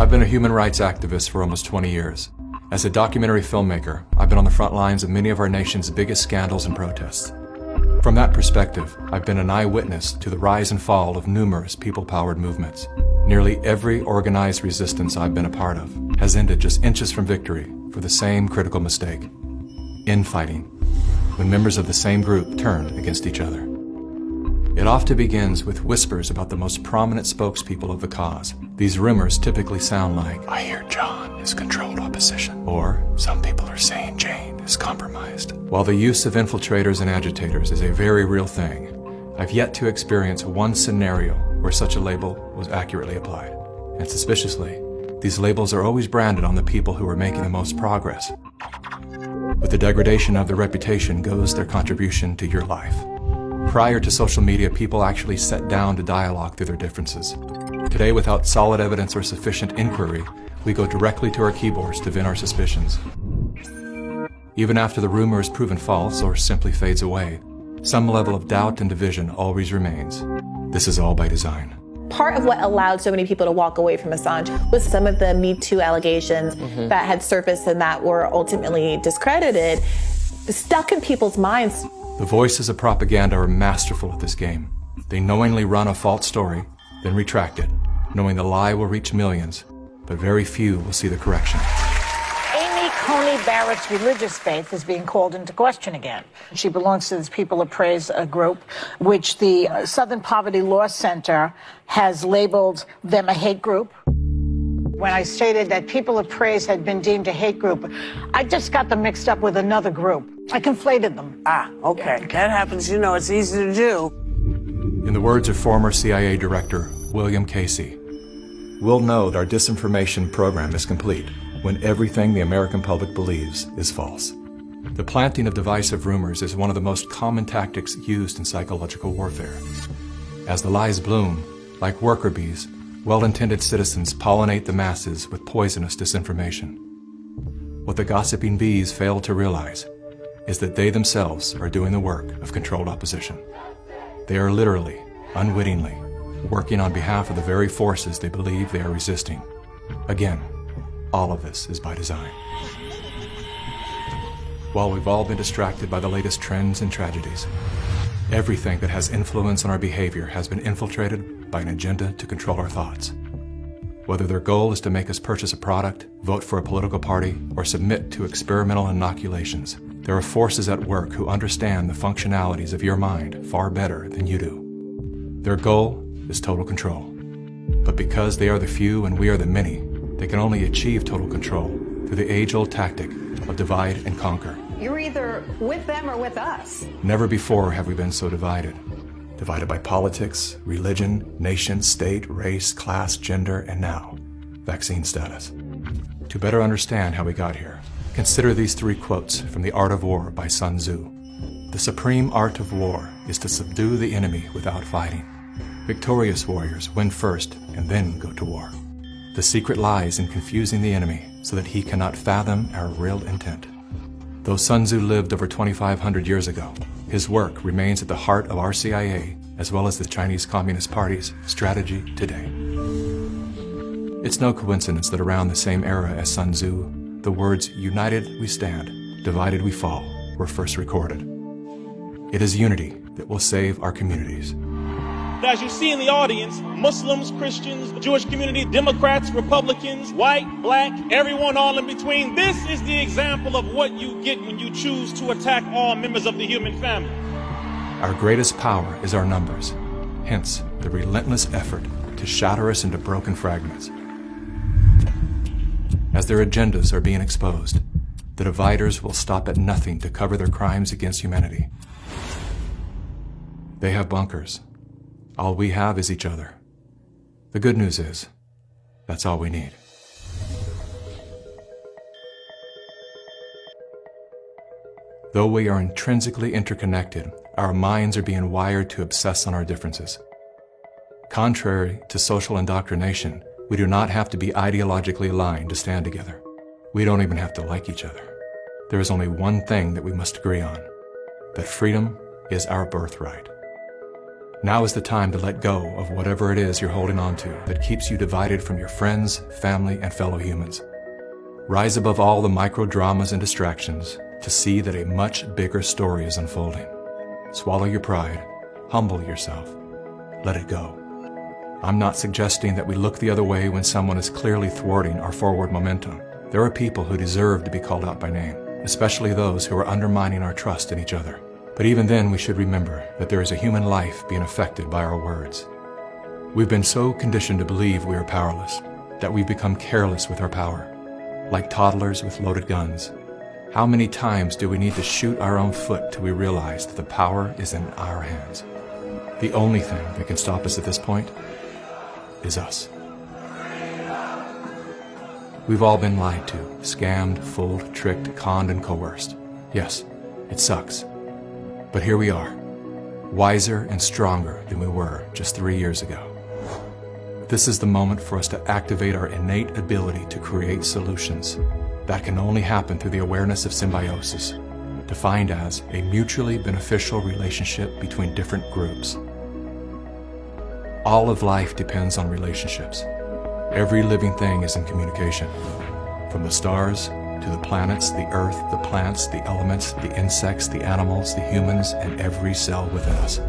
I've been a human rights activist for almost 20 years. As a documentary filmmaker, I've been on the front lines of many of our nation's biggest scandals and protests. From that perspective, I've been an eyewitness to the rise and fall of numerous people-powered movements. Nearly every organized resistance I've been a part of has ended just inches from victory for the same critical mistake: infighting, when members of the same group turned against each other. It often begins with whispers about the most prominent spokespeople of the cause. These rumors typically sound like, "I hear John is controlled opposition," or "some people are saying Jane is compromised." While the use of infiltrators and agitators is a very real thing, I've yet to experience one scenario where such a label was accurately applied. And suspiciously, these labels are always branded on the people who are making the most progress. With the degradation of their reputation goes their contribution to your life. Prior to social media, people actually sat down to dialogue through their differences. Today, without solid evidence or sufficient inquiry, we go directly to our keyboards to vent our suspicions. Even after the rumor is proven false or simply fades away, some level of doubt and division always remains. This is all by design. Part of what allowed so many people to walk away from Assange was some of the Me Too allegations that had surfaced and that were ultimately discredited, stuck in people's minds. The voices of propaganda are masterful at this game. They knowingly run a false story, then retract it, knowing the lie will reach millions, but very few will see the correction. Amy Coney Barrett's religious faith is being called into question again. She belongs to this People of Praise group, which the Southern Poverty Law Center has labeled them a hate group. When I stated that People of Praise had been deemed a hate group, I just got them mixed up with another group. I conflated them. Ah, okay. That happens, you know, it's easy to do. In the words of former CIA Director William Casey, "We'll know that our disinformation program is complete when everything the American public believes is false." The planting of divisive rumors is one of the most common tactics used in psychological warfare. As the lies bloom, like worker bees, well-intended citizens pollinate the masses with poisonous disinformation. What the gossiping bees fail to realize is that they themselves are doing the work of controlled opposition. They are literally, unwittingly, working on behalf of the very forces they believe they are resisting. Again, all of this is by design. While we've all been distracted by the latest trends and tragedies, everything that has influence on our behavior has been infiltrated by an agenda to control our thoughts. Whether their goal is to make us purchase a product, vote for a political party, or submit to experimental inoculations, there are forces at work who understand the functionalities of your mind far better than you do. Their goal is total control. But because they are the few and we are the many, they can only achieve total control through the age-old tactic of divide and conquer. You're either with them or with us. Never before have we been so divided. Divided by politics, religion, nation, state, race, class, gender, and now, vaccine status. To better understand how we got here, consider these three quotes from The Art of War by Sun Tzu. "The supreme art of war is to subdue the enemy without fighting. Victorious warriors win first and then go to war. The secret lies in confusing the enemy so that he cannot fathom our real intent." Though Sun Tzu lived over 2,500 years ago, his work remains at the heart of our CIA as well as the Chinese Communist Party's strategy today. It's no coincidence that around the same era as Sun Tzu, the words "united we stand, divided we fall" were first recorded. It is unity that will save our communities. As you see in the audience, Muslims, Christians, the Jewish community, Democrats, Republicans, white, black, everyone all in between. This is the example of what you get when you choose to attack all members of the human family. Our greatest power is our numbers, hence the relentless effort to shatter us into broken fragments. As their agendas are being exposed, the dividers will stop at nothing to cover their crimes against humanity. They have bunkers. All we have is each other. The good news is, that's all we need. Though we are intrinsically interconnected, our minds are being wired to obsess on our differences. Contrary to social indoctrination, we do not have to be ideologically aligned to stand together. We don't even have to like each other. There is only one thing that we must agree on: that freedom is our birthright. Now is the time to let go of whatever it is you're holding on to that keeps you divided from your friends, family, and fellow humans. Rise above all the micro dramas and distractions to see that a much bigger story is unfolding. Swallow your pride, humble yourself, let it go. I'm not suggesting that we look the other way when someone is clearly thwarting our forward momentum. There are people who deserve to be called out by name, especially those who are undermining our trust in each other. But even then, we should remember that there is a human life being affected by our words. We've been so conditioned to believe we are powerless that we've become careless with our power, like toddlers with loaded guns. How many times do we need to shoot our own foot till we realize that the power is in our hands? The only thing that can stop us at this point is us. We've all been lied to, scammed, fooled, tricked, conned, and coerced. Yes, it sucks. But here we are, wiser and stronger than we were just 3 years ago. This is the moment for us to activate our innate ability to create solutions. That can only happen through the awareness of symbiosis, defined as a mutually beneficial relationship between different groups. All of life depends on relationships. Every living thing is in communication, from the stars to the planets, the earth, the plants, the elements, the insects, the animals, the humans, and every cell within us.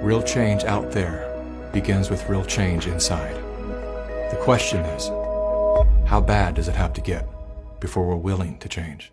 Real change out there begins with real change inside. The question is, how bad does it have to get before we're willing to change?